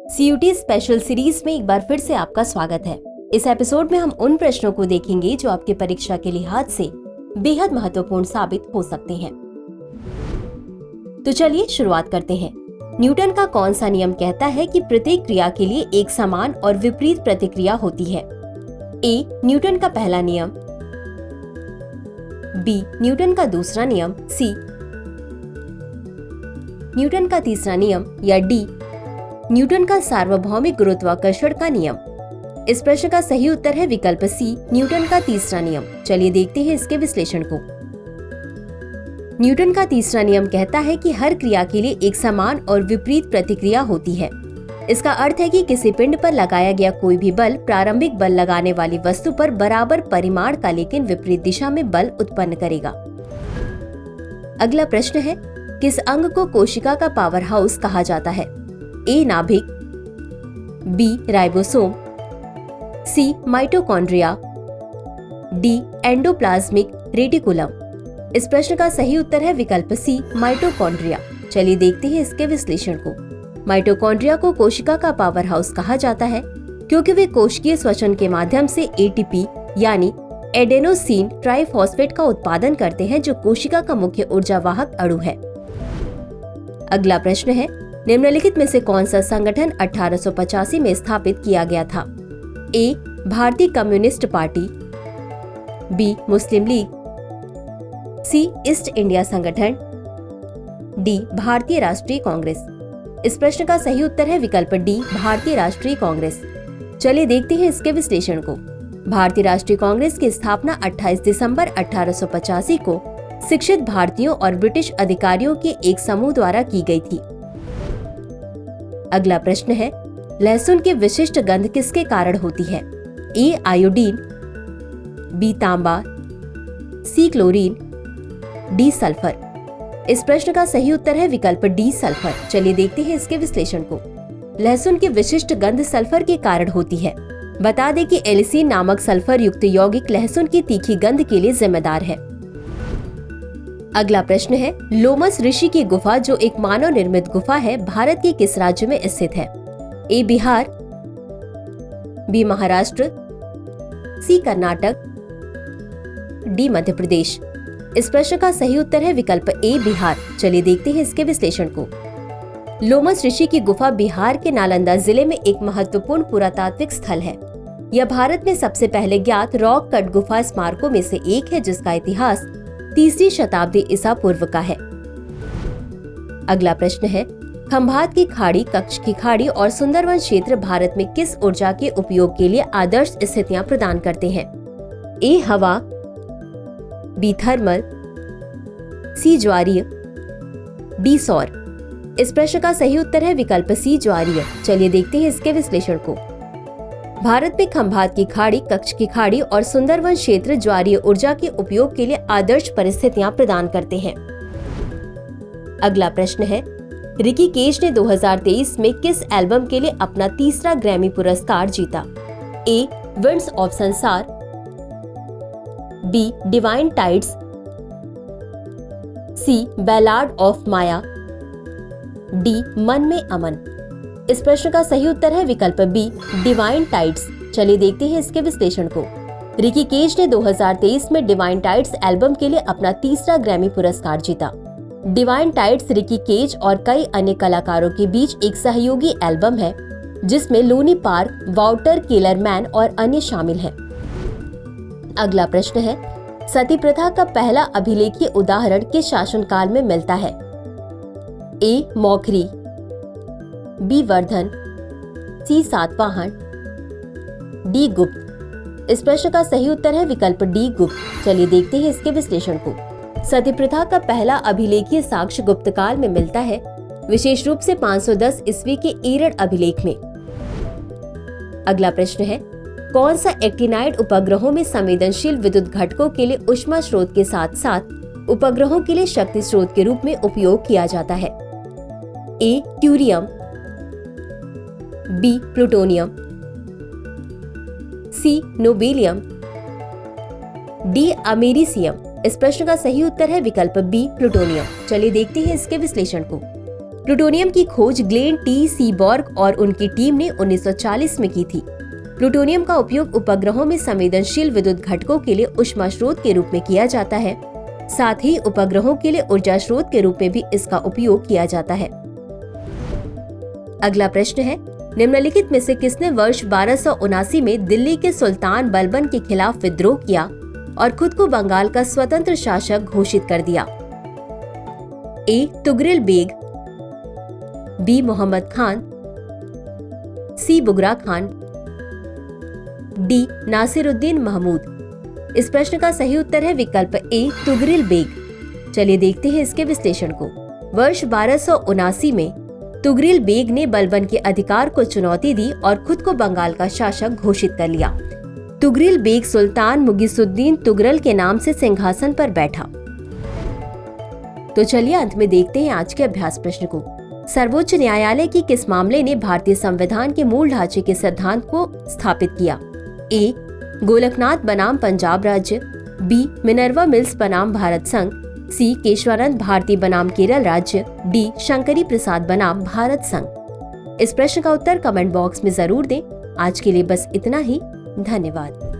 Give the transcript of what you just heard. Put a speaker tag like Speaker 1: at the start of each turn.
Speaker 1: CUT special series में एक बार फिर से आपका स्वागत है। इस एपिसोड में हम उन प्रश्नों को देखेंगे जो आपके परीक्षा के लिहाज से बेहद महत्वपूर्ण साबित हो सकते हैं। तो चलिए शुरुआत करते हैं। न्यूटन का कौन सा नियम कहता है कि प्रत्येक क्रिया के लिए एक समान और विपरीत प्रतिक्रिया होती है? ए. न्यूटन का पहला नियम, बी. न्यूटन का दूसरा नियम, सी. न्यूटन का तीसरा नियम, या डी. न्यूटन का सार्वभौमिक गुरुत्वाकर्षण का नियम। इस प्रश्न का सही उत्तर है विकल्प सी, न्यूटन का तीसरा नियम। चलिए देखते हैं इसके विश्लेषण को। न्यूटन का तीसरा नियम कहता है कि हर क्रिया के लिए एक समान और विपरीत प्रतिक्रिया होती है। इसका अर्थ है कि किसी पिंड पर लगाया गया कोई भी बल प्रारंभिक बल लगाने वाली वस्तु पर बराबर परिमाण का लेकिन विपरीत दिशा में बल उत्पन्न करेगा। अगला प्रश्न है, किस अंग को कोशिका का पावर हाउस कहा जाता है? ए. नाभिक, B. Ribosome, C. Mitochondria, D. Endoplasmic reticulum. इस प्रश्न का सही उत्तर है विकल्प सी, माइटोकॉन्ड्रिया। चलिए देखते हैं इसके विश्लेषण को। माइटोकॉन्ड्रिया को कोशिका का पावर हाउस कहा जाता है क्योंकि वे कोशिकीय श्वसन के माध्यम से एटीपी यानी एडेनोसिन ट्राइफॉस्फेट का उत्पादन करते हैं, जो कोशिका का मुख्य ऊर्जावाहक अणु है। अगला प्रश्न है, निम्नलिखित में से कौन सा संगठन 1885 में स्थापित किया गया था? ए. भारतीय कम्युनिस्ट पार्टी, बी. मुस्लिम लीग, सी. ईस्ट इंडिया संगठन, डी. भारतीय राष्ट्रीय कांग्रेस। इस प्रश्न का सही उत्तर है विकल्प डी, भारतीय राष्ट्रीय कांग्रेस। चलिए देखते हैं इसके विश्लेषण को। भारतीय राष्ट्रीय कांग्रेस की स्थापना 28 दिसंबर 1885 को शिक्षित भारतीयों और ब्रिटिश अधिकारियों के एक समूह द्वारा की गई थी। अगला प्रश्न है, लहसुन की विशिष्ट गंध किसके कारण होती है? ए. Iodine, B. तांबा, सी. Chlorine, D. सल्फर। इस प्रश्न का सही उत्तर है विकल्प डी, सल्फर। चलिए देखते हैं इसके विश्लेषण को। लहसुन की विशिष्ट गंध सल्फर के कारण होती है। बता दें कि एलिसीन नामक सल्फर युक्त यौगिक लहसुन की तीखी गंध के लिए जिम्मेदार है। अगला प्रश्न है, लोमस ऋषि की गुफा जो एक मानव निर्मित गुफा है, भारत के किस राज्य में स्थित है? ए. बिहार, बी. महाराष्ट्र, सी. कर्नाटक, डी. मध्य प्रदेश। इस प्रश्न का सही उत्तर है विकल्प ए, बिहार। चलिए देखते हैं इसके विश्लेषण को। लोमस ऋषि की गुफा बिहार के नालंदा जिले में एक महत्वपूर्ण पुरातात्विक स्थल है। यह भारत में सबसे पहले ज्ञात रॉक कट गुफा स्मारकों में से एक है, जिसका इतिहास 3री शताब्दी ईसा पूर्व का है। अगला प्रश्न है, खंभात की खाड़ी, कच्छ की खाड़ी और सुंदरवन क्षेत्र भारत में किस ऊर्जा के उपयोग के लिए आदर्श स्थितियां प्रदान करते हैं? ए. हवा, बी. थर्मल, सी. ज्वारीय, डी. सौर। इस प्रश्न का सही उत्तर है विकल्प सी, ज्वारीय। चलिए देखते हैं इसके विश्लेषण को। भारत में खंभात की खाड़ी, कच्छ की खाड़ी और सुंदरवन क्षेत्र ज्वारीय ऊर्जा के उपयोग के लिए आदर्श परिस्थितियां प्रदान करते हैं। अगला प्रश्न है, रिकी केज ने 2023 में किस एल्बम के लिए अपना तीसरा ग्रैमी पुरस्कार जीता? A. Winds of Samsara, B. Divine Tides, C. Ballad of Maya, D. Mann Mein अमन। इस प्रश्न का सही उत्तर है विकल्प बी, डिवाइन टाइड्स। चलिए देखते हैं इसके विश्लेषण को। रिकी केज ने 2023 में डिवाइन टाइड्स एल्बम के लिए अपना तीसरा ग्रैमी पुरस्कार जीता। डिवाइन टाइड्स रिकी केज और कई अन्य कलाकारों के बीच एक सहयोगी एल्बम है, जिसमें लूनी पार्क, वाउटर केलरमैन और अन्य शामिल हैं। अगला प्रश्न है, सती प्रथा का पहला अभिलेखीय उदाहरण किस शासनकाल में मिलता है? ए. मौखरी, बी. वर्धन, सी. सातवाहन, डी. गुप्त। इस प्रश्न का सही उत्तर है विकल्प डी, गुप्त। चलिए देखते हैं इसके विश्लेषण को। सती प्रथा का पहला अभिलेखीय साक्ष्य गुप्त काल में मिलता है, विशेष रूप से 510 ईस्वी के ईरड अभिलेख में। अगला प्रश्न है, कौन सा एक्टिनाइड उपग्रहों में संवेदनशील विद्युत घटकों के लिए ऊष्मा स्रोत के साथ साथ उपग्रहों के लिए शक्ति स्रोत के रूप में उपयोग किया जाता है? ए. ट्यूरियम, B. Plutonium, C. Nobelium, D. Americium. इस प्रश्न का सही उत्तर है विकल्प बी, प्लूटोनियम। चलिए देखते हैं इसके विश्लेषण को। प्लूटोनियम की खोज ग्लेन टी सीबॉर्ग और उनकी टीम ने 1940 में की थी। प्लूटोनियम का उपयोग उपग्रहों में संवेदनशील विद्युत घटकों के लिए ऊष्मा स्रोत के रूप में किया जाता है। साथ ही उपग्रहों के लिए ऊर्जा स्रोत के रूप में भी इसका उपयोग किया जाता है। अगला प्रश्न है, निम्नलिखित में से किसने वर्ष 1279 में दिल्ली के सुल्तान बलबन के खिलाफ विद्रोह किया और खुद को बंगाल का स्वतंत्र शासक घोषित कर दिया? A. Tughril Beg, B. Mohammad Khan, C. Bughra Khan, D. Nasiruddin Mahmud. इस प्रश्न का सही उत्तर है विकल्प ए. तुगरिल बेग। चलिए देखते हैं इसके विश्लेषण को। वर्ष 1279 में तुगरिल बेग ने बलबन के अधिकार को चुनौती दी और खुद को बंगाल का शासक घोषित कर लिया। तुगरिल बेग सुल्तान मुगिसुद्दीन तुगरल के नाम से सिंहासन पर बैठा। तो चलिए अंत में देखते हैं आज के अभ्यास प्रश्न को। सर्वोच्च न्यायालय की किस मामले ने भारतीय संविधान के मूल ढांचे के सिद्धांत को स्थापित किया? ए. गोलकनाथ बनाम पंजाब राज्य, बी. मिनर्वा मिल्स बनाम भारत संघ, सी. केशवानंद भारती बनाम केरल राज्य, डी. शंकरी प्रसाद बनाम भारत संघ। इस प्रश्न का उत्तर कमेंट बॉक्स में जरूर दें। आज के लिए बस इतना ही। धन्यवाद।